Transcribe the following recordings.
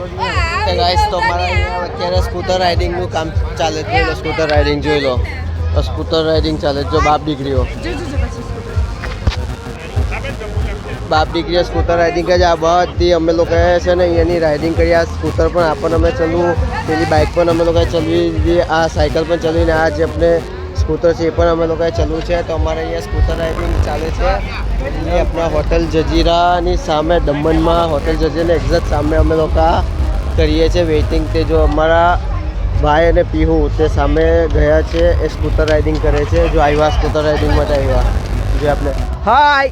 Guys તો અમારા અહીંયા અત્યારે સ્કૂટર રાઇડિંગનું કામ ચાલે છે. સ્કૂટર રાઇડિંગ જોઈ લો, સ્કૂટર રાઇડિંગ ચાલે છે. જો બાપ દીકરીઓ સ્કૂટર રાઇડિંગ કરે છે. આ બધી અમે લોકો છે ને અહીંયાની રાઇડિંગ કરી. આ સ્કૂટર પણ આપણને અમે ચલવું, પેલી બાઇક પણ અમે લોકોએ ચલવી દીધી, આ સાયકલ પણ ચલવીને આ જે આપણે સ્કૂટર છે એ પણ અમે લોકોએ ચલવું છે. તો અમારે અહીંયા સ્કૂટર રાઇડિંગ ચાલે છે. એ આપણા હોટલ જજીરાની સામે દમણમાં હોટલ જજીરાની એક્ઝેક્ટ સામે અમે લોકો કરીએ છીએ વેઇટિંગ. તે જો અમારા ભાઈ અને પીહુ તે સામે ગયા છે, એ સ્કૂટર રાઇડિંગ કરે છે. જો આવ્યા સ્કૂટર રાઇડિંગ માટે આવ્યા. જો આપણે હાય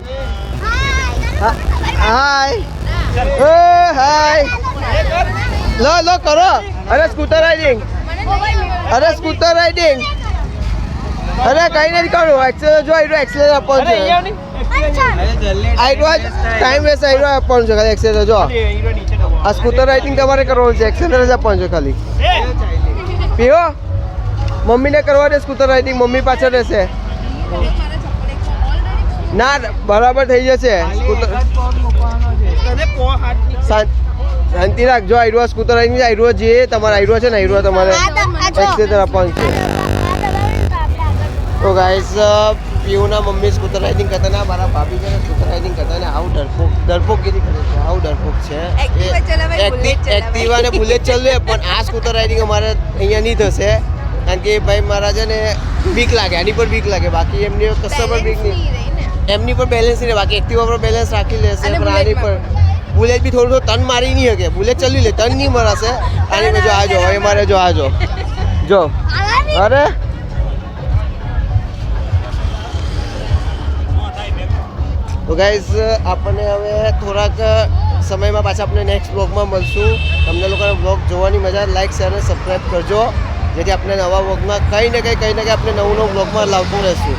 હાય લો કરો. અરે સ્કૂટર રાઇડિંગ, અરે સ્કૂટર રાઇડિંગ, અરે કઈ નથી કરું. એક્સેલર જો આઈરો એક્સેલર આપવાનું છે. આઈરો ટાઈમ વેસ્ટ આઈરો આપવાનું છે ખાલી. એક્સેલર જો આ સ્કૂટર રાઇડિંગ તમારે કરવાનું છે, એક્સેલર જ આપવાનું છે ખાલી. પીઓ મમ્મીને કરવા દે સ્કૂટર રાઇડિંગ, મમ્મી પાછળ રહેશે. ના બરાબર થઈ જશે. સ્કૂટર શાંતિ રાખજો. આઈરો સ્કૂટર રાઇડિંગ આઈરો જે તમારે આઈરો છે ને આઈરો તમારે એક્સેલર આપવાનું છે. તો ગાઈસ પીયુના મમ્મી સ્કૂટર રાઇડિંગ કરતા ને મારા ભાભી છે સ્કૂટર રાઇડિંગ કરતા ને આવું ડરપોકગીરી કરે છે. આવું ડરપોક છે. એક્ટિવા ને બુલેટ ચલાવે પણ આ સ્કૂટર રાઇડિંગ અમારે અહીંયા નહીં થશે, કારણ કે ભાઈ મારા છે ને બીક લાગે, આની પર બીક લાગે. બાકી એમની કશા પર બીક નહીં, એમની પર બેલેન્સ નહીં. બાકી એક્ટિવા પર બેલેન્સ રાખી લેશે, પણ આની પર બુલેટ બી થોડું ટર્ન મારી નહીં શકે. બુલેટ ચલાવી લે, ટર્ન નહીં મરાશે. આની પર જો આજો હવે મારે જો આજો જો. અરે તો ગાઈઝ આપણને હવે થોડાક સમયમાં પાછા આપણે નેક્સ્ટ બ્લોગમાં મળશું. તમને લોકોને બ્લોગ જોવાની મજા, લાઈક શેર અને સબસ્ક્રાઈબ કરજો, જેથી આપણે નવા બ્લોગમાં કંઈ ને કંઈ આપણે નવું બ્લોગમાં લાવતું રહેશું.